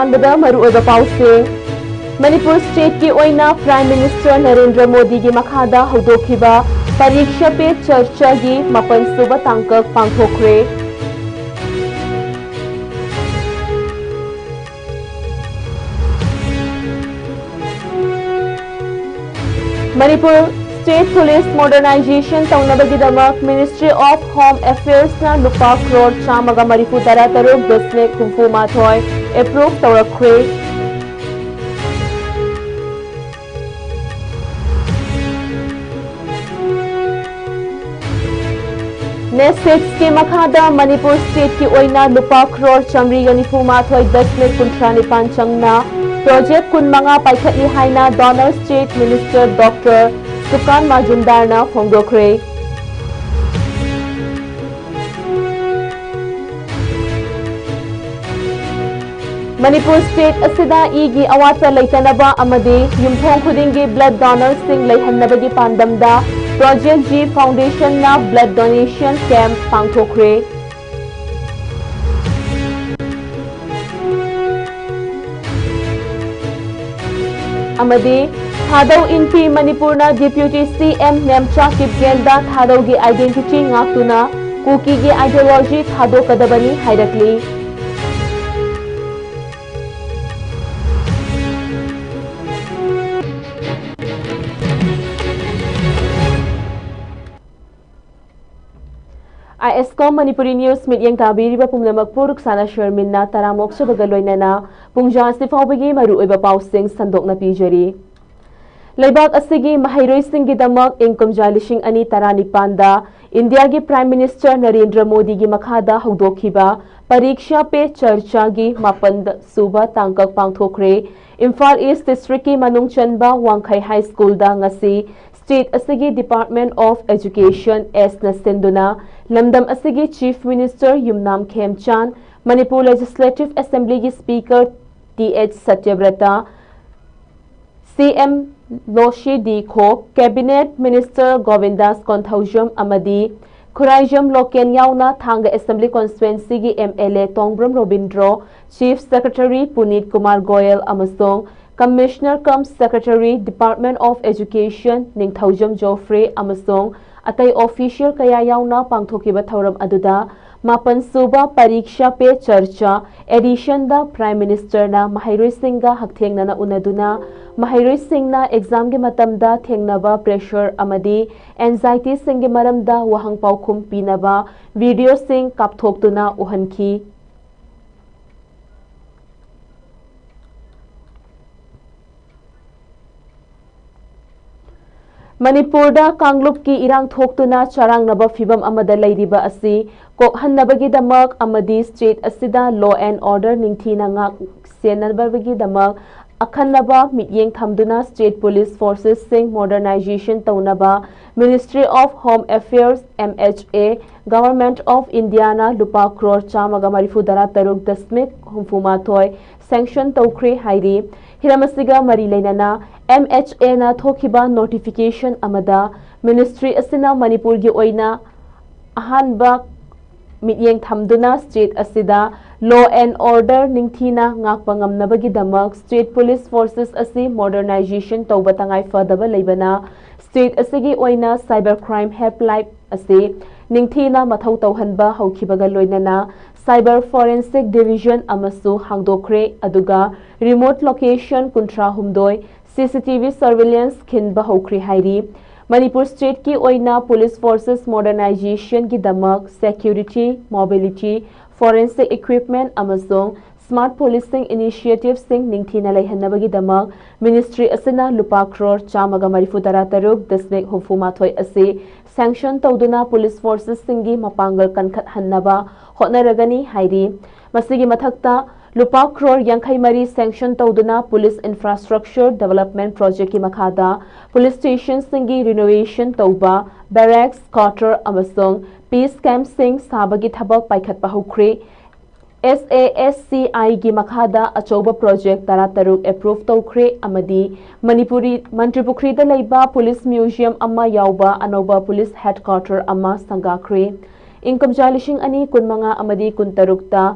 अहानबदा मरुओइबा पाउसें Manipur state की ओइना prime minister Narendra Modi की मखादा हौदोखिबा परीक्षा पे चर्चा की मपन सुबह तांकक पांथोखरे मणिपुर स्टेट पुलिस मॉडर्नाइजेशन तौनबगिदमक मिनिस्ट्री ऑफ होम अफेयर्स ना लुपा करोड़ चामगा मरिफु तरा तरुक दशमिक हुंफु माथोय एप्रूव तौरखरे नेसिड्स के मखादा मणिपुर स्टेट की ओइना लुपा करोड़ चमरी गनिफु माथोय दशमिक कुंथ्रा निपान चंगना प्रोजेक्ट कुनमंगा पाइखटली हाइना donor state minister doctor Sukanta माजुमदारना फोंदोखरे मणिपुर स्टेट असिदा ईगी अवाता लैतनबा अमदी युमथोंग खुदिंगी ब्लड डोनर सिंग लैहन्नबगी पांदमदा प्रोजेक्ट जी फाउंडेशन ना ब्लड डोनेशन कैंप पांथोखरे अमदी थादौ इंपी मणिपुर ना डिप्यूटी सीएम नेमचा किपगेंदा थादौ की आइडेंटिटी ngakuna कुकी की आइडियोलॉजी थादो कदबनी हाइरकली ISCOM मणिपुरी न्यूज मिडियंग ताबीरिबा पुमनमक पुरुक साना शर्मिना तरामोक सबगलोइनना पुंजा सिफावगी मरुओइबा पाउसिंग संदोकना पीजरी लेबाक असिगी महैरोइसिंग गिदमक इंकम जालिशिंग अनि तरानिपांदा इंडिया की प्राइम मिनिस्टर नरेंद्र मोदी की मखादा हौदोखिबा परीक्षा पे चर्चा की मापन सुबह तांकक पांथोखरे इम्फाल ईस्ट डिस्ट्रिक्ट की मनुंग चनबा वांखै हाई स्कूल दा ngasi स्टेट असिगी डिपार्टमेंट ऑफ एजुकेशन एस नसिंदुना लमदम असिगी chief minister Yumnam Khemchand Manipur legislative assembly की स्पीकर TH सत्यव्रता CM लोशी दीखो कैबिनेट मिनिस्टर गोविंदास कोंथौजम अमदी खुराइजम लोकेन याउना थांग असेंबली कॉन्स्टिट्युएंसी की MLA Thongbram Robindro chief secretary Puneet Kumar Goyal अमसोंग commissioner cum secretary department of education Ningthoujam Joffre अमसोंग अतई ऑफिशियल कया याउना पांथोकिबा थौरम अदुदा मापन सुबा परीक्षा पे चर्चा एडिशन दा प्राइम मिनिस्टर ना महैरोइ सिंगा हकथेंगना उनदुना महैरोइ सिंगना एग्जाम के मतमदा थेंगनबा प्रेशर अमदी एंजाइटी सिंगे मरमदा वहंग पाउखुम पीनबा वीडियो सिंग कापथोक्तुना उहनखी मणिपुर दा कांगलुप की इरांग थोक्तुना चारांगनबा फिबम अमदा लैरिबा असि कोहन्नबगिदमक अमदी स्टेट असिदा लॉ एंड ऑर्डर निंगथीना ngak सेननबगिदमक अखन्नबा मिटयेंग थमदुना स्टेट पुलिस फोर्सेस सिंग मॉडर्नाइजेशन तौनबा ministry of home affairs MHA government of India ना लुपा करोड़ चामगा मरिफु दरा तरुक दशमिक हुंफुमाथोय सैंक्शन तौख्रे हाइरी हिरमसिगा मरी लेनना MHA ना थोखिबा नोटिफिकेशन अमदा मिनिस्ट्री असिना मणिपुर की ओइना अहानबा मिटयेंग थमदुना स्टेट असिदा लॉ एंड ऑर्डर निंगथीना ngakpa ngamnabagidamak state police forces असि मॉडर्नाइजेशन तौबा तंगाई फदबा लेबना स्टेट असigi ओइना साइबर क्राइम हेल्पलाइन असि निंगथीना मथौ तौहनबा हौखिबगा लोइनना साइबर फोरेंसिक डिवीजन अमसु हांगदोखरे अदुगा रिमोट लोकेशन कुंट्रा हुमदोय CCTV सर्वेलेंस खिनबा हौखरे हाइरी मणिपुर स्टेट की ओइना पुलिस फोर्सेस मॉडर्नाइजेशन की दमक सिक्योरिटी मोबिलिटी फोरेंसिक इक्विपमेंट अमसोंग स्मार्ट पुलिसिंग इनिशिएटिव सिंग निंगथीना लैहन्नबगी दमक मिनिस्ट्री असिना लुपा करोड़ चामगा मरिफु तरा तरुक दशमिक हुंफुमाथोय असि सैंक्शन तौदुना पुलिस फोर्सेस सिंगी मपांगल कनखत हन्नबा होटनरगनी हाइरी मसिगी मथक्ता लुपा करोड़ यांखै मरी सैंक्शन तौदुना पुलिस इंफ्रास्ट्रक्चर डेवलपमेंट प्रोजेक्ट की मखादा पुलिस स्टेशन सिंगी रिनोवेशन तौबा बैरक्स क्वार्टर अमसोंग पीस कैंप सिंग साबगी थबक पाइखतपा हौख्रे SASCI की मखादा अचौबा प्रोजेक्ट तरा तरुक एप्रूव तौख्रे अमदी मणिपुरी मंत्रिपुखरीदा लैबा पुलिस म्यूजियम अमा याउबा अनौबा पुलिस हेडक्वार्टर अमा संगाख्रे इनकम जालिशिंग अनि कुनमंगा अमदी कुनतरुकता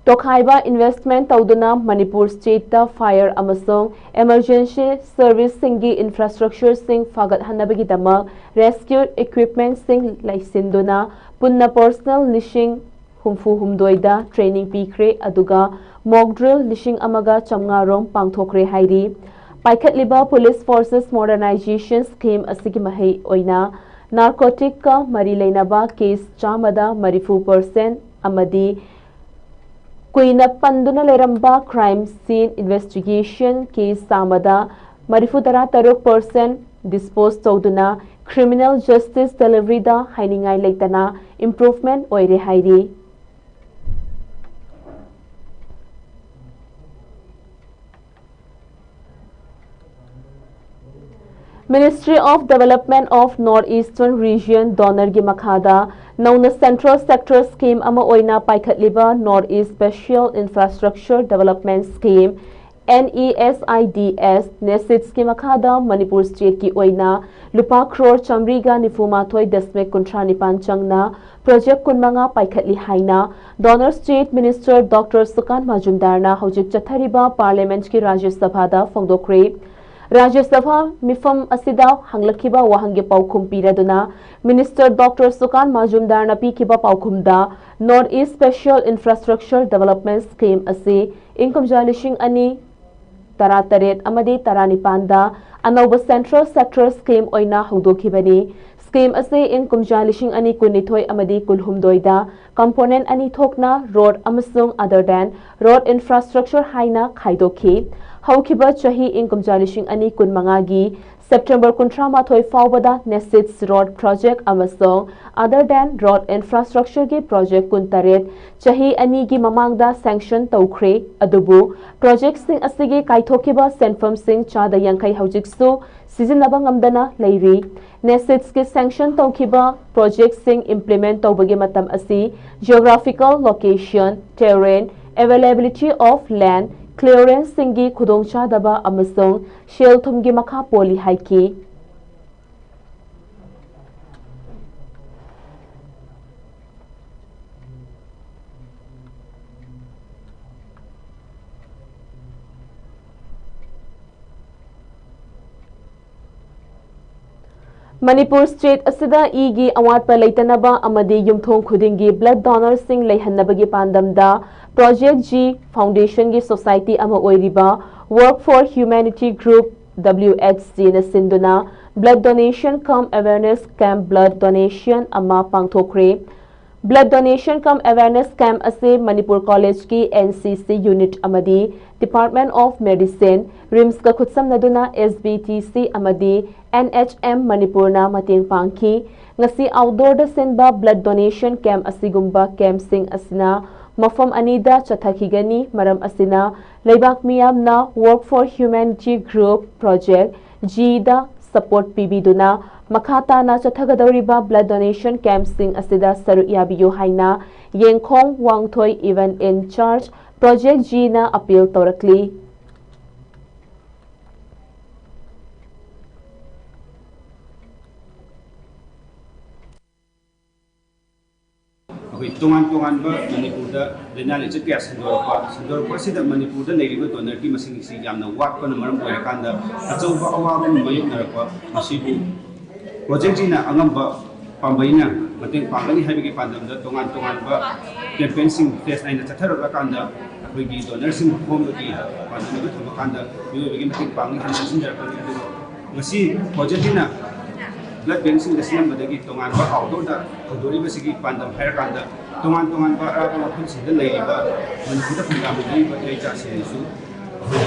Tokhaiba investment tauduna Manipur state ta fire amasong emergency service singi infrastructure sing fagat hanabagi dama rescue equipment sing laisinduna punna personal lishing humfu humdoida training pikre aduga mock drill lishing amaga chamngarong pangthokre hairi paikhatliba police forces modernization scheme asigi mahei oina narcotic ka mari leinaba case chamada marifu% amadi Kuina panduna leramba crime scene investigation case samada marifudara 30% dispose tauduna criminal justice delivery da hainingai leitana improvement oire hairi Ministry of Development of Northeastern Region Donor gi makhada Nauna Central Sector Scheme ama oina paikhatliba Northeast Special Infrastructure Development Scheme NESIDS NESIDS ki makhada Manipur State ki oina lupa crore chamriga nifumathoi dasmek kuntranipan changna project kunmanga paikhatli haina Donor State Minister Dr. Sukan Majumdarna hojik chathariba Parliament ki Rajya Sabha da phongdokre Rajya Sabha mifam asida hanglakiba wahangi paukum piraduna Minister Dr. Sukan Majumdar na pikiba paukumda Northeast Special Infrastructure Development Scheme asi income jalishing ani tarataret amadi taranipanda anauba Central Sector Scheme oina hudokibani Scheme asi income jalishing ani kunithoi amadi kulhumdoida component ani thokna road amasung other than road infrastructure haina khaidoki Haukiba chahi income jalishing ani kunmangagi September kuntramathoi faubada NESIDS road project amasong other than road infrastructure gi project kuntaret chahi ani gi mamangda sanction tawkhre adubu project sing asigi kaithokiba senfam sing chada yankai haujiksu sizinaba ngamdana leiri NESIDS ki sanction tawkiba project sing implement tawbagi matam asi geographical location terrain availability of land clearance singi khudongchadaba amasong shell thumgi makha poli haiki Manipur State asida igi awatpa leitanaba amadi yumthong khudingi blood donors sing leihannabagi pandamda Project G Foundation gi society ama oiriba Work for Humanity Group WHC na sinduna blood donation cum awareness camp blood donation ama pangthokre Blood donation cum awareness camp ase Manipur College ki NCC unit amadi Department of Medicine RIMS ka khutsam naduna SBTC amadi NHM Manipur na mating pangki ngasi outdoor da senba blood donation camp asigumba camp sing asina mafam anida chathakigani maram asina leibak miyam na Work for Humanity Group Project G da support pibiduna makata na chathagadoriba blood donation camp sing asida saru yabiyo haina yengkhong wangthoi event in charge Project G na appeal torakli Tungan ba Manipur da Denali Chakya Sandorpa Sida Manipur da Neighbor Donor Team Singisi Yamna Wat Panamaram Kanda, Azoba Awam Mayunarapa, Masibu. Project Gina Angamba Pambaina, Mating Pangani Having Pandam, the Tungan ba campaigning test and the Tatarabakanda, Wigi Donursing Home the Pandamakanda, we will begin to Pangi and Messenger. Masi, Project Gina. Blood banking the same but the Tongan outdoor that Doriba Pandam Hairkanda, Tongan Baraba the lady, when put up in Gamma, but they just say so.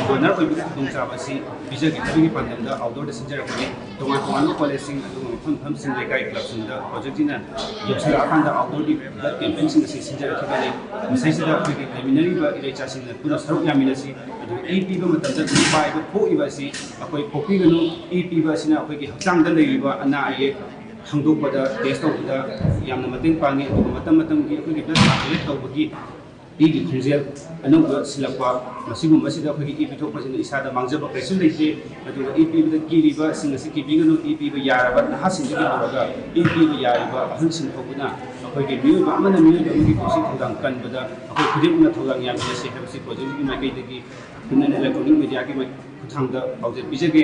Donor will be Sabasi, Visa Pandam, the outdoor the center of the Tongan policing, something like I clubs in the project in Yosaka outdoor blood campaigning the center of the Message preliminary LHS in the Pura Yaminasi, 8 people with the 5 4 Ivasi, a quick Popigano, 8 people in a quick Tang the Liva, and I hung up with the taste of the Yamamatin Pangi, Matamatam, ꯏꯒꯤ ꯈꯣꯡꯖꯦꯜ ꯑꯅꯧꯕ ꯁꯤꯜꯂꯛꯄ ꯃꯁꯤꯒꯨꯝꯕ ꯑꯁꯤꯗ ꯑꯩꯈꯣꯏꯒꯤ ꯏ ꯄꯤꯊꯣꯛꯄꯁꯤꯅ ꯏꯁꯥꯗ ꯃꯥꯡꯖꯕ ꯀꯩꯁꯨ ꯂꯩꯇꯦ ꯑꯗꯨꯒ ꯏ ꯄꯤꯕꯗ ꯀꯤꯔꯤꯕꯁꯤꯡ ꯑꯁꯤ ꯀꯤꯕꯤꯒꯅꯨ ꯏ ꯄꯤꯕ ꯌꯥꯔꯕ ꯅꯍꯥꯁꯤꯡꯗꯒꯤ ꯍꯧꯔꯒ ꯏ ꯄꯤꯕ ꯌꯥꯔꯤꯕ ꯑꯍꯜꯁꯤꯡ ꯐꯥꯎꯕꯅ ꯑꯩꯈꯣꯏꯒꯤ ꯃꯤꯑꯣꯏꯕ ꯑꯃꯅ ꯃꯤꯑꯣꯏꯕ ꯑꯃꯒꯤ ꯄꯨꯟꯁꯤ ꯊꯧꯗꯥꯡ ꯀꯟꯕꯗ ꯑꯩꯈꯣꯏ ꯈꯨꯗꯤꯡꯃꯛꯅ ꯊꯧꯗꯥꯡ ꯌꯥꯃꯤꯟꯅꯁꯤ ꯍꯥꯏꯕꯁꯤ ꯄ꯭ꯔꯣꯖꯦꯛꯀꯤ ꯃꯥꯏꯀꯩꯗꯒꯤ ꯈꯨꯟꯅꯥꯏ ꯏꯂꯦꯛꯇ꯭ꯔꯣꯅꯤꯛ ꯃꯤꯗꯤꯌꯥꯒꯤ ꯈꯨꯠꯊꯥꯡꯗ ꯄꯥꯎꯖꯦꯜ ꯄꯤꯖꯒꯦ꯫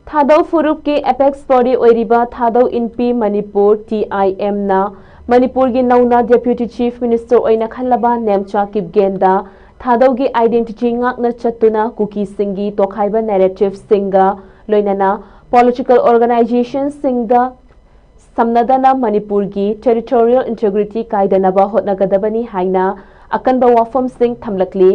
थादौ फुरुप की एपेक्स बॉडी ओइरिबा थादौ इनपी मणिपुर TIM ना मणिपुर की नौना डेप्यूटी चीफ मिनिस्टर ओइना खल्लबा नेमचा किपगेंदा थादौ की आइडेंटिटी ngakna चतुना कुकी सिंगी तोखाइबा नैरेटिव सिंगा लोइनाना पॉलिटिकल ऑर्गेनाइजेशन सिंगा समनदना मणिपुर की टेरिटोरियल इंटीग्रिटी कायदनबा होटनगदबनी हाइना अकनबा वाफम सिंह थमलकली।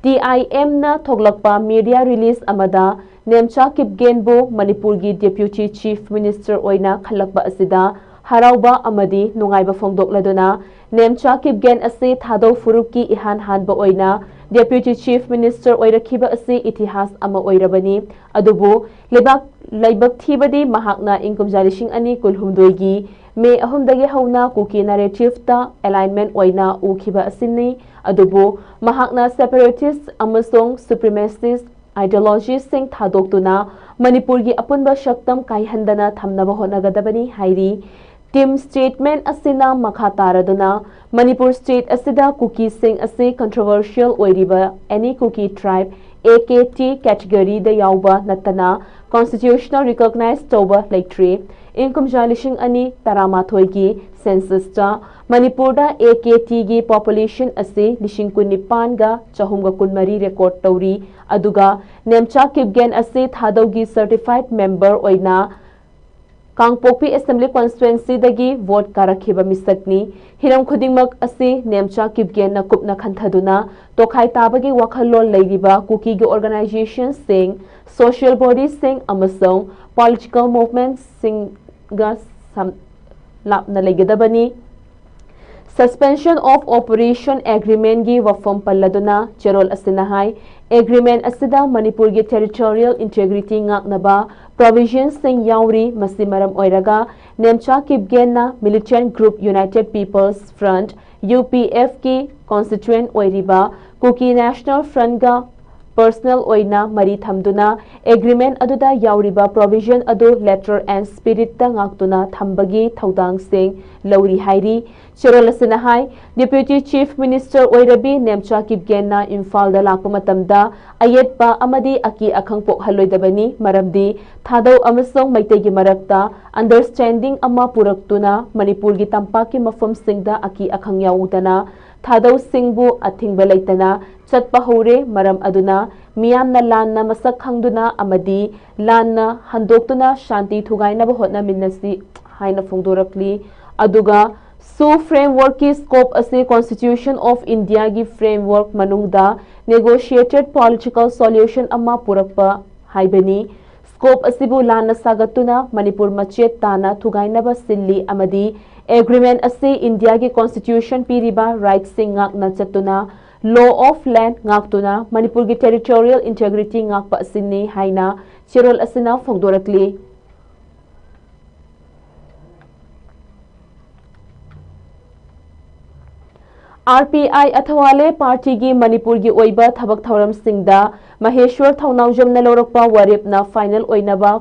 TIM ना थोगलकपा मीडिया रिलीज अमदा नेमचा किपगेनबो मणिपुर की डेप्यूटी चीफ मिनिस्टर ओइना खलकबा असिदा हराउबा अमदी नुंगाइबा फोंदोकलदुना नेमचा किपगेन असे थादौ फुरुप की इहान हानबा ओइना डेप्यूटी चीफ मिनिस्टर ओइरखिबा असे इतिहास अमा ओइरबनी अदुबो लेबाक थीबदी महाकना इंकुमजा लिसिंग अनि कुलहुमदोइगी मे अहुमदगी हौना कुकी नरेटिव अलाइनमेंट ओइना उखिबा असिनी अदुबो महाकना सेपरेटिस्ट अमसोंग सुप्रीमेसिस्ट आइडियोलॉजी सिंह थादोक्तुना मणिपुर की अपुनबा शक्तम कायहंदना थमनबा होनगदबनी हाइरी। टीम स्टेटमेंट असिना मखा तारदुना मणिपुर स्टेट असिदा कुकी सिंह असे कंट्रोवर्शियल ओइरिबा any Kuki tribe AKT category द याउबा नतना कॉन्स्टिट्यूशनल रिकॉग्नाइज तौबा लेट्री। इनकुमजा लिसिंग अनि तरामाथोई की सेंसस मणिपुर AKT की पॉपुलेशन असे लिसिंग कुनिपानगा चहुमगा कुनमरी रिकॉर्ड तौरी अदुगा नेमचा किपगेन असे थादौगी सर्टिफाइड मेंबर ओइना कांगपोकपी असेंबली कॉन्स्टिट्युएंसी दगी वोट कारखिबा मिसकनी हिरम खुदिंगमक असे नेमचा किपगेन न कुपना खंथदुना तोखाई ताबगी वखलोल लेरिबा कुकी गे ऑर्गेनाइजेशन सिंग सोशल बॉडी सिंग अमसोंग पॉलिटिकल मूवमेंट सिंग गा लापना लेगदबनी। सस्पेंशन ऑफ ऑपरेशन एग्रीमेंट की वफम पल्लदुना चेरोल असिनाहाई एग्रीमेंट असिदा मणिपुर की टेरिटोरियल इंटीग्रिटी ngaknaba प्रोविजन सिंग यावरी मसी मरम ओइरगा नेमचा किपगेनना militant group United People's front UPF की कॉन्स्टिट्यूएंट ओइरिबा कुकी नेशनल फ्रंट गा पर्सनल ओइना मरी थमदुना एग्रीमेंट अदुदा यावरिबा प्रोविजन अदु लेटर एंड स्पिरिट ता ngaktuna थंबगी थौदांग सिंग लौरी हाइरी। चेरोल असिना हाई डेप्यूटी चीफ मिनिस्टर ओइरबी नेमचा किपगेनना इम्फाल दा लाकपा मतमदा अयेतपा अमदी अकी अखंग पोखहलोइदबनी मरमदी थादौ अमसोंग मैतेगी मरक्ता अंडरस्टैंडिंग अमा पुरक्तुना मणिपुर की तंपा की मफम सिंगदा अकी अखंग याउदना थादौ सिंगबु अथिंगबा लेतना चटपा हौरे मरम अदुना मियामना लानना मसक खंगदुना अमदी लानना हंदोक्तुना शांति थुगाइनबा होटनामिन्नसी हाइना फोंदोरकली अदुगा सु फ्रेमवर्क की स्कोप असे कॉन्स्टिट्यूशन ऑफ इंडिया की फ्रेमवर्क मनुंगदा नेगोशिएटेड पॉलिटिकल सॉल्यूशन अमा पुरकपा हाइबनी स्कोप असिबु लानना सागतुना मणिपुर मचेत ताना थुगाइनबा सिल्ली अमदी एग्रीमेंट असे इंडिया की कॉन्स्टिट्यूशन पीरिबा राइट सिंग ngakna चतुना law of land ngaktuna Manipur की territorial integrity ngakpa asini haina चेरोल असना फोंदोरकली। RPI अथवाले पार्टी की मणिपुर की ओइबा थबक थौरम सिंगदा महेश्वर थौनाउजमना लौरकपा वरेपना फाइनल ओइनबा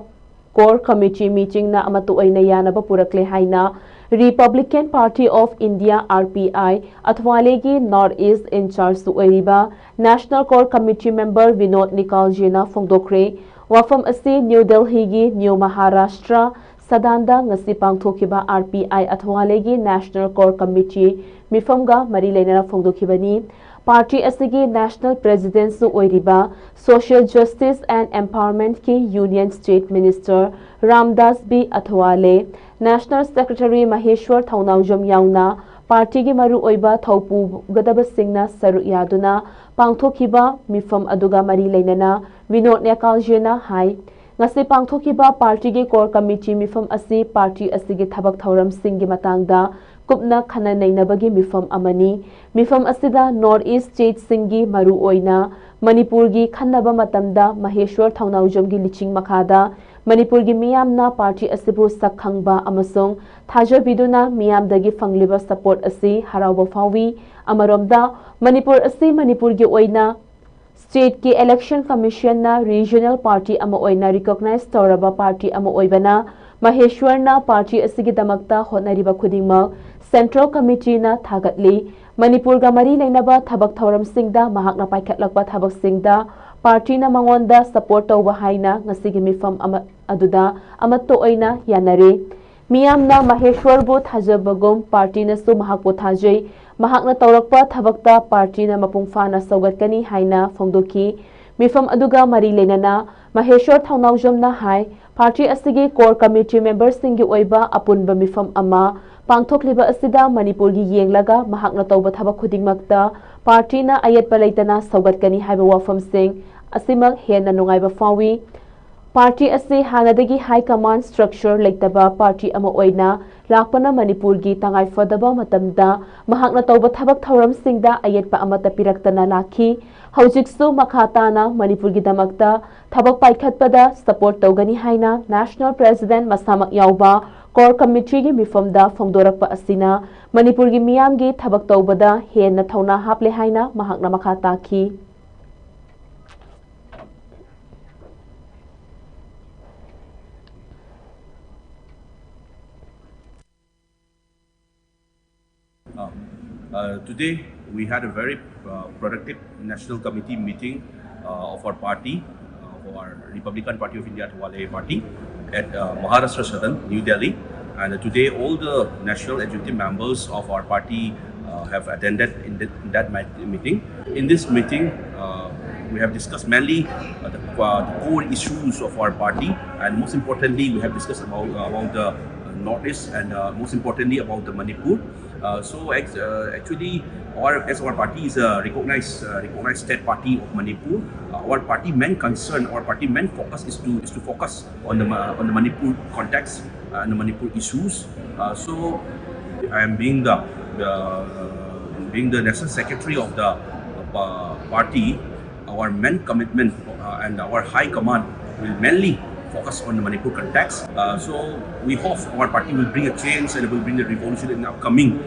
कोर कमिटी मीटिंग ना अमतु ओइना यानबा पुरकले हाइना Republican Party of India RPI Athawale की नॉर्थ ईस्ट इंचार्ज ओइरिबा national core committee member Vinod निकालजीना फोंदोक्रे। वफम असे न्यू दिल्ली की न्यू महाराष्ट्र सदानदा ngasi pangthokiba RPI अथवाले की नेशनल कोर कमिटी मिफमगा मरी लेना फोंदोखिबनी। पार्टी असगी नेशनल प्रेसिडेंट सु ओइरिबा सोशल जस्टिस एंड एम्पावरमेंट की union state minister Ramdas B Athawale national secretary Maheshwar Thounaojam याउना पार्टी की मरु ओइबा थौपु गदब सिंगना सरु यादुना पांगथोखिबा मिफम अदुगा मरी लेना विनोद नेकालजेना हाई ngasi पांगथोखिबा पार्टी की कोर कमिटी मिफम असी party असिगी थबक थौरम सिंगी मतंगदा kupna khana nainabagi mifam amani mifam asida North East State singi maru oina Manipur gi khannaba matamda Maheshwar Thaunawjom gi liching makhada Manipur gi miyamna party asibu sakhangba amasong thajabiduna miyamdagi fangliba support asi harauba fawi amaromda Manipur asi Manipur gi oina State ki Election Commission na Regional Party ama oina recognize toraba party ama oibana Maheshwar na party asigi damakta honariba khudingma Central Committee na thagatli Manipur ga mari lainaba thabak thoram singda mahakna paikhatlakba thabak singda party na mangonda support tawba haina ngasigi mifam aduda amatto oina yanare miyamna Maheshwar bu thajabagom party na su mahakpo thajai mahakna tawrakpa thabakta party na mapungfana saugatkani haina phongdoki mifam aduga mari lainana Maheshwar Thaunawjom na hai party asigi core committee members singi oiba apunba mifam ama pangthokliba asida Manipur gi yenglaga mahakna tawba thabak khudingmakta party na ayatpa leitana saugatkani haiba wafam sing asimak hena nungaiba fawi party asi hanadagi high command structure leitaba party ama oina lakpana Manipur gi tangai fadaba matamda mahakna tawba thabak thoram singda ayatpa amata piraktana lakhi haujiksu makhatana Manipur gi damakta thabak paikhatpada support tawgani haina national president masamak yauba core committee gi mifamda phongdorakpa asina Manipur gi miyam gi thabak tawbada hena thauna haple haina mahakna makhata ki Today we had a very productive National Committee meeting of our party, of our Republican Party of India Wale Party at Maharashtra Sadan, New Delhi. And today all the national executive members of our party have attended in that meeting. In this meeting, we have discussed mainly the core issues of our party, and most importantly, we have discussed about the Northeast and most importantly about the Manipur. Actually, as our party is a recognized state party of Manipur, our party main concern, our party main focus is to focus on the Manipur context and the Manipur issues. So I am being the national secretary of the party. Our main commitment and our high command will mainly focus on the Manipur context. So we hope our party will bring a change and will bring a revolution in the upcoming.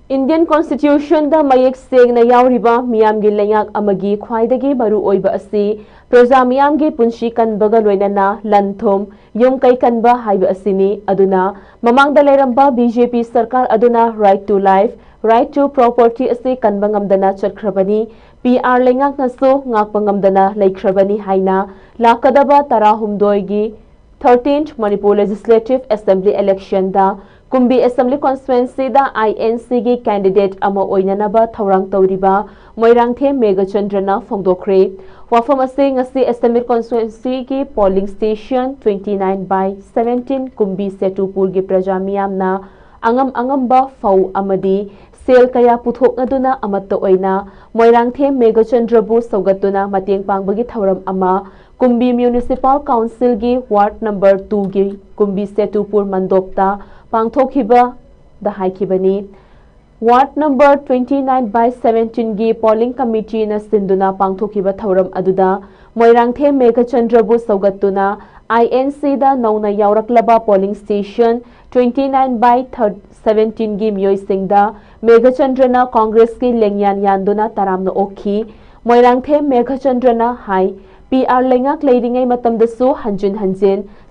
Indian Constitution da mayek sengna yauriba miyam gi lengak amagi khwaidagi maru oiba asi praja miyam gi punshi kanbaga loinana lanthom yum kai kanba haiba asini aduna mamangda leramba BJP sarkar aduna right to life right to property asi kanbangamdana chatkrabani PR lengak nasu ngakpangamdana laikhrabani haina lakadaba tarahumdoi gi 13th Manipur Legislative Assembly election da Kumbi Assembly Constituency da INC gi candidate ama oinanaba thaurang tawriba Moirangthe Megachandrana phongdokre wafam ase ngasi Assembly Constituency gi polling station 29/17 Kumbi Setupur gi praja miyamna angamba fau amadi sel kaya puthoknaduna amatta oina Moirangthe Megachandrabu saugatuna mateng pangbagi thauram ama Kumbi Municipal Council gi Ward number 2 gi Kumbi Setupur Mandopta pangthokhiba da haikibani Ward number 29/17 gi polling committee na sinduna pangthokhiba thauram aduda Moirangthe Megachandrabu saugatuna INC da nauna yauraklaba polling station 29/17 gi miyoi singda Megachandrana Congress ki lengyan yanduna taramna okhi Moirangthe Megachandrana hai PR lengak leiringai matamdasu hanjin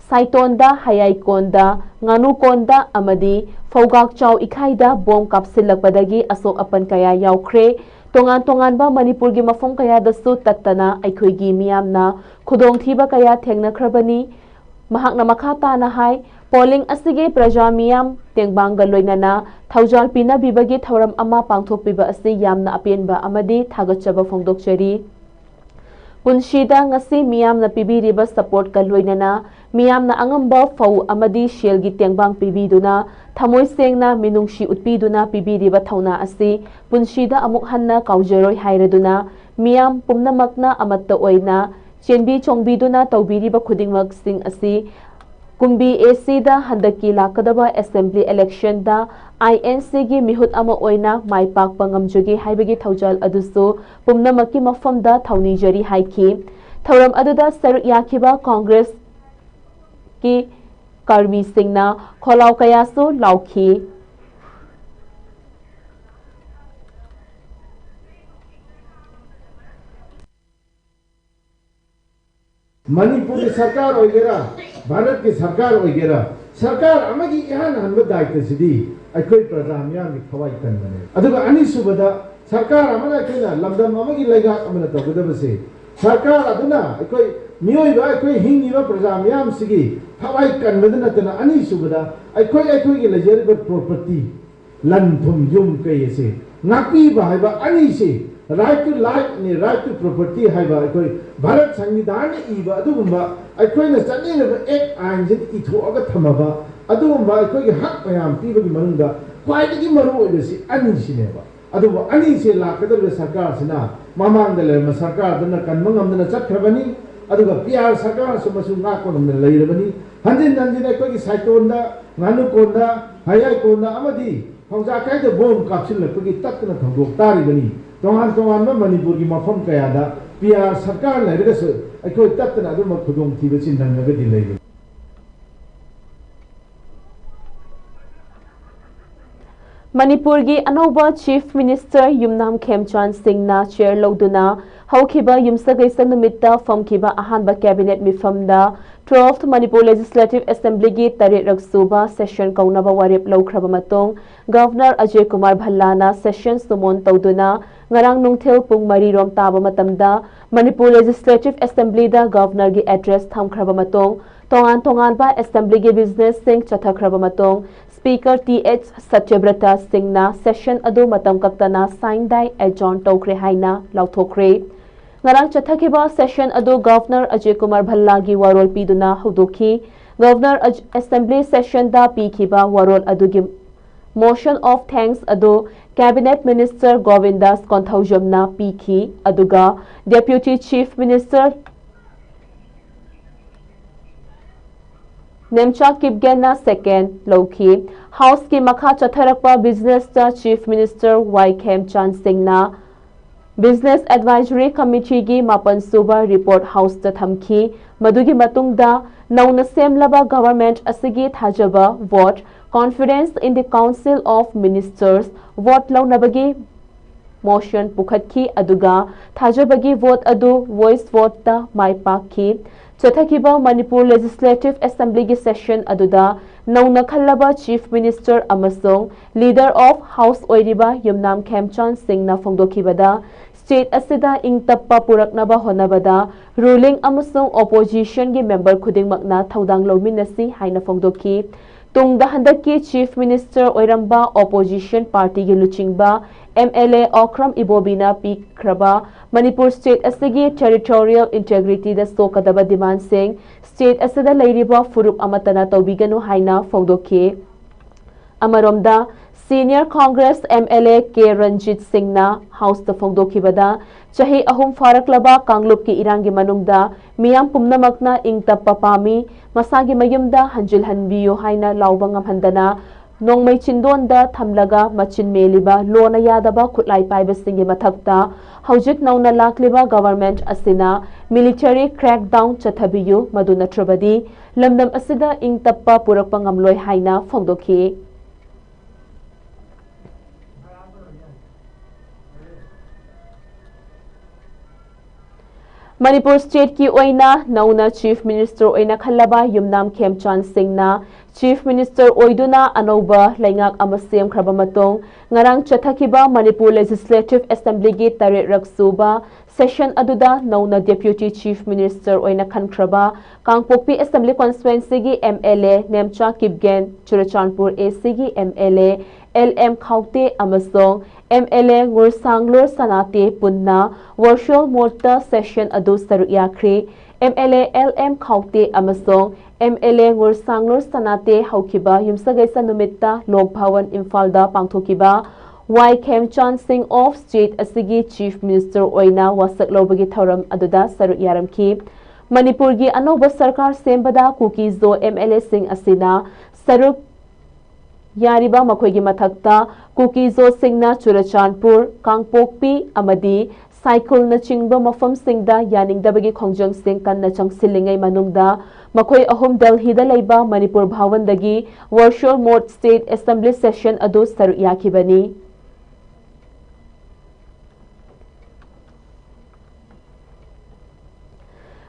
Saitonda Hayaikonda Nganukonda amadi Fogak Chau Ikhaida bom kapsilakpadagi asok apan kaya yaukre tongan ba Manipur gi mafom kaya dasu tattana aikhoigi miyamna khudong thiba kaya thengnakrabani mahakna makhata na hai polling asige praja miyam tengbanga loinana thaujal pina bibagi thauram ama pangthokpiba asi yamna apenba amadi thagachaba phongdokchari Punshida ngasi miyamna pibiriba support ka loinana miyamna angamba fau amadi shelgi tengbang pibiduna thamoi sengna minungshi utpiduna pibiriba thauna asi punshida amuk hanna kaujeroi hairaduna miyam pumnamakna amatta oina ꯆꯦꯟꯕꯤ ꯆꯣꯡꯕꯤꯗꯨꯅ ꯇꯧꯕꯤꯔꯤꯕ ꯈꯨꯗꯤꯡꯃꯛꯁꯤꯡ ꯑꯁꯤ ꯀꯨꯝꯕꯤ acid ꯍꯟꯗꯛꯀꯤ ꯂꯥꯛꯀꯗꯕ assembly ꯏꯂꯦꯛꯁꯟꯗ INCꯒꯤ ꯃꯤꯍꯨꯠ ꯑꯃ ꯑꯣꯏꯅ ꯃꯥꯏ ꯄꯥꯛꯄ ꯉꯝꯖꯒꯦ ꯍꯥꯏꯕꯒꯤ ꯊꯧꯖꯥꯜ ꯑꯗꯨꯁꯨ ꯄꯨꯝꯅꯃꯛꯀꯤ ꯃꯐꯝꯗ ꯊꯧꯅꯤꯖꯔꯤ ꯍꯥꯏꯈꯤ꯫ ꯊꯧꯔꯝ ꯑꯗꯨꯗ ꯁꯔꯨꯛ ꯌꯥꯈꯤꯕ ꯀꯣꯡꯒ꯭ꯔꯦꯁꯀꯤ ꯀꯔꯃꯤꯁꯤꯡꯅ ꯈꯣꯜꯂꯥꯎ ꯀꯌꯥꯁꯨ ꯂꯥꯎꯈꯤ꯫ मणिपुर की सरकार होगेरा भारत की सरकार होगेरा सरकार अमगी इहान हनब दायित्व सिदी अखोई प्रजा मियाम की खवाई कनबने अदुगा अनिसुबदा सरकार अमना केना लमदम अमगी लेगा अमना तगदबसे सरकार अदुना अखोई मियोइबा अखोई हिंगिबा प्रजा मियाम सिगी खवाई कनबदना तना अनिसुबदा अखोई की लेजरब प्रॉपर्टी लन थुम युम कयसे नापी बाहाइबा अनिसे right to life ni right to property haiba akoi bharat संविधान इबा अदुगुम्बा अखोई न चनिनबा एक आइन जि इथोअगा थमबा अदुगुम्बा अखोई की हक मयाम पीबगी मनुंगा क्वाइदगी मरु ओइबसी अनि सिनेबा अदुबा अनि से लाकदब सरकार सिना ममांग दले म सरकार दना कनमंगमदना चखरबनी अदुगा पिआर सरकार सुमसु नाकोनम लैरबनी हंजिन हंजिन अखोई की साइटोंदा नानु कोंदा हायाई कोंदा अमदी फौजा कायद बोम कापसिलपगी तक्कना थंदोक तारिबनी तोहान तोहान में मणिपुर की मफम कयादा पिआर सरकार लेरगसु अखोई तत्तना अदुम खुदोंग थीबे चिन्नंगगदि लेबे। मणिपुर की अनौबा चीफ मिनिस्टर युमनाम खेमचांद सिंहना चेयर लौदुना हौखिबा युमसगैसा नुमित्ता फमखिबा अहानबा कैबिनेट मिफमदा 12th मणिपुर लेजिस्लेटिव असेंबली की तरेरक सूबा सेशन कौनबा वारेप लौख्रबा मतों गवर्नर अजय कुमार भल्लाना सेशन सुमोन तौदुना ngarang nungthil pung mari rom taba matamda Manipur Legislative Assembly da Governor gi address thamkhraba matong tongan ba Assembly gi business sing chathakhraba matong Speaker TH Satyabrata Singh na session adu matam kaktana sign dai adjourn tokre haina lauthokre ngarang chathakiba session adu Governor Ajay Kumar Bhalla gi warol piduna hudokhi Governor Assembly session da pikhiba warol adu gi motion of thanks adu Cabinet Minister Govindas Konthaujamna Pikhi aduga Deputy Chief Minister Nemcha Kipgenna second Lokhi House ki makha chatharakpa Business ta Chief Minister Y Khemchand Singhna Business Advisory Committee gi mapan suba report house ta thamki madugi matungda nauna semlaba government asigi thajaba vote confidence in the Council of Ministers vote launabagi motion pukhatki aduga thajabagi vote adu voice vote ta mai pakhi chathakiba Manipur Legislative Assembly gi session aduda nauna khallaba Chief Minister amasong Leader of House oiriba Yumnam Khemchand Singh na phongdokhibada state asida ingtappa puraknaba honabada ruling amasong opposition gi member khudingmakna thodang lominasi haina phongdokhi tungda handaki Chief Minister oiramba opposition party gi luchingba MLA Okram Ibobina Pikraba Manipur State asigi territorial integrity da sokadaba demand sing state asida leiriba furup amatana tobiganu haina phongdokhi amaromda Senior Congress MLA K Ranjit Singh na House ta phongdokhibada chahi ahum faraklaba Kanglup ki irangi manungda miyam pumnamakna ingtappa pami masagi mayumda hanjil hanbiyo haina laubangam handana nongmai chindonda thamlaga machin meliba lona yadaba khutlai paiba singi mathakta hojik nauna lakliba government asina military crackdown chathabiyu maduna trabadi lamdam asida ingtappa purakpa ngamloi haina phongdokhi Manipur State ki oina nauna Chief Minister oina khallaba Yumnam Khemchand Singh na Chief Minister oiduna anoba laingak amasem khraba matong ngarang chathakiba Manipur Legislative Assembly gi tarerak suba session aduda nauna Deputy Chief Minister oina khankraba Kangpokpi Assembly Constituency gi MLA Nemcha Kipgen Churachandpur AC gi MLA LM Khaute amasong MLA Ngursanglor Sanate Punna virtual mortar session adu saru yakre MLA LM Khaute amasong MLA Ngursanglor Sanate haukiba yumsagaisa numitta Lok Bhawan Imphal da pangthokiba Y Khemchan Singh of State asigi Chief Minister oina wasak lobagi thauram aduda saru yaramki Manipurgi anoba sarkar sembada Kukizo MLA Singh asina saru yariba makhoigi mathakta Kukizo Singhna Churachandpur Kangpokpi amadi cycle na chingba mafam singda yaningdabagi khongjang sing kanna changsilingai manungda makhoi ahum Delhi da leiba Manipur Bhawan dagi virtual mode state assembly session adu saru yakibani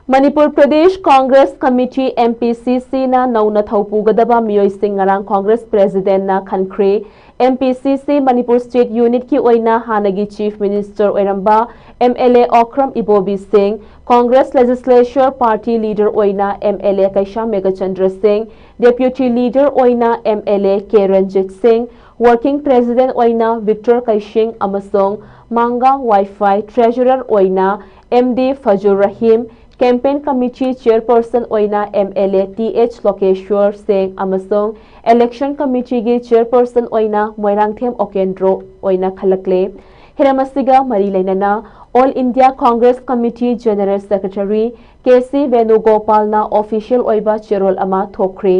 Manipur Pradesh Congress Committee MPCC na nauna thaupugadaba miyoi sing ngarang Congress President na khankre MPCC Manipur State Unit ki oina hanagi Chief Minister oiramba MLA Okram Ibobi Singh Congress Legislature Party Leader oina MLA Kaisha Megachandra Singh Deputy Leader oina MLA K Ranjit Singh Working President oina Victor Kaishing amasong Manga Wi-Fi Treasurer oina MD Fajur Rahim Campaign Committee Chairperson oina MLA TH Lokeshwar Singh amasong Election Committee gi Chairperson oina Moirangthem Okendro oina khalakle Hiramasiga mari lainana All India Congress Committee General Secretary KC Venugopal na official oiba cherol ama thokre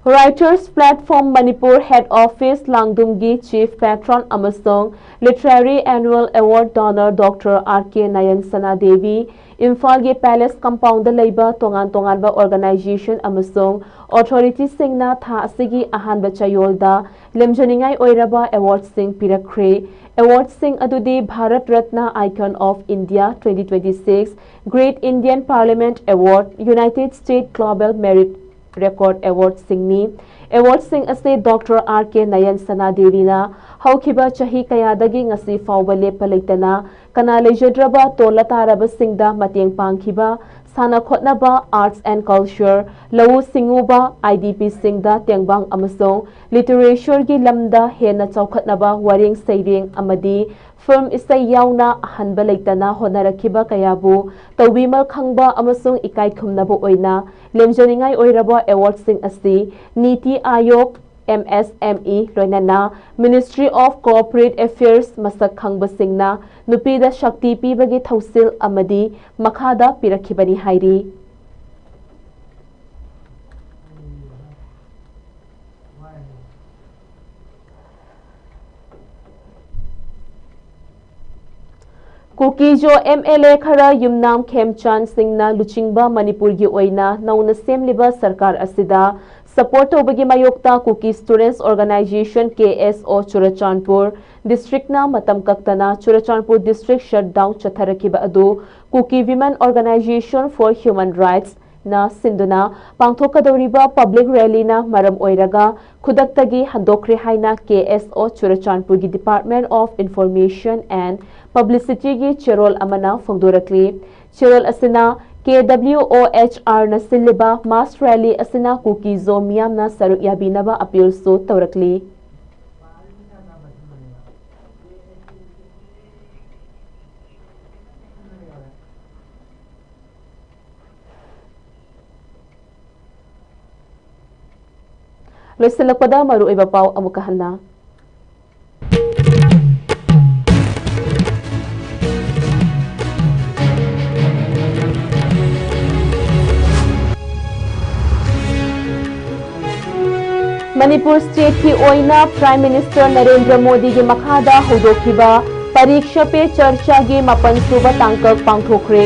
Writers Platform Manipur Head Office Langdumgi Chief Patron amasong Literary Annual Award Donor Dr. R.K. Nayan Sana Devi Imphal ge Palace Compound leiba tongan ba organization amasong authority singna tha asigi ahanba chayolda lemjaningai oiraba award sing pirakre award sing adudi Bharat Ratna Icon of India 2026 Great Indian Parliament Award United States Global Merit Record Award Singni Award Sing ase Dr. R.K. Nayan Sana Devi na haukiba chahi kayadagi ngasi fawba lepa leitana kana lejadraba tola taraba singda mateng pangkiba sana khotnaba arts and culture lawu singuba IDP singda tengbang amasong literature gi lamda hena chawkhatnaba waring saireng amadi film isai yauna hanba leitana honarakiba kayabu tawbimal khangba amasong ikai khumnaba oina lemjaningai oiraba award sing asi Niti Ayog MSME loinana Ministry of Corporate Affairs masak khangba singna nupida shakti pibagi thausil amadi makhada pirakhibani hairi Kukijo MLA khara Yumnam Khemchan Singhna luchingba Manipur gi oina nauna semliba sarkar asida support tobagi mayokta Kuki Students Organization KSO Churachandpur district na matam kaktana Churachandpur district shutdown chatharakiba adu Kuki Women Organization for Human Rights na sinduna pangthokadoriba public rally na maram oiraga khudaktagi handokre haina KSO Churachandpur gi Department of Information and Publicity gi cherol amana fongdorakli cherol asina KWOHR na siliba mass rally asina Kuki zo miyam na saru yabinaba appeal so tawrakli loisalakpada maru iba pau amukahanna Manipur State की ओइना Prime Minister Narendra Modi की मखादा हुदोखिबा परीक्षा पे चर्चा की मपन सुबह तांकक पांगथोखरे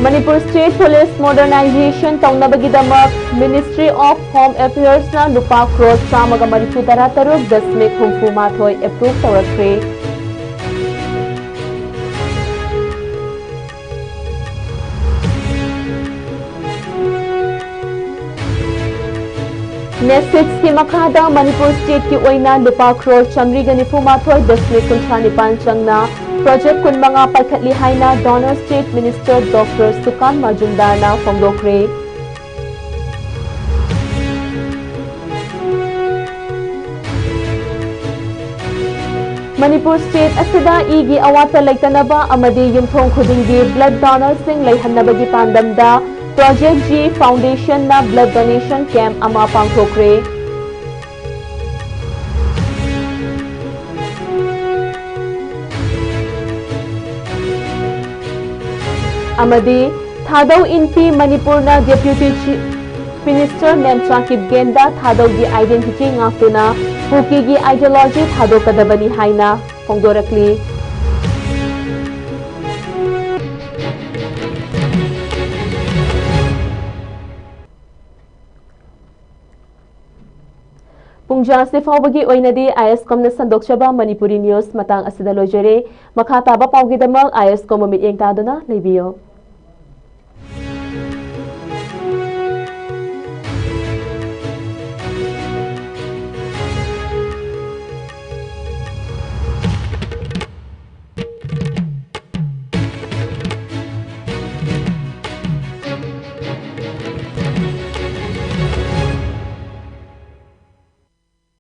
Manipur State Police Modernization Taunabagidamag Ministry of Home Affairs na lupa crore chamaga marifu tarataruk dasmik humfu mathoy approve tawrakre NESIDS की मखादा Manipur state की ओइना लुपा crore chamriga nifumathoi dasmik kunthanipan changna project kunmanga paikhatli haina donor state minister Dr. Sukan Majumdar na fongdokre Manipur State asida igi awata laitanaba amadi yumthong khudingi blood donor sing laihannabagi pandamda Project G Foundation na blood donation camp ama pangthokre. Amadi Thadau Inpi Manipur na Deputy Chief Minister Nemchakip Genda Thadau gi identity ngaktuna Huki gi ideology Thadau kadabani haina fongdorakli. Pungjang se faubagi oinadi ISCOM na sandokchaba Manipuri News matang asida lojere makha taba pawgidamang ISCOM mamit yeng taduna leibiyo.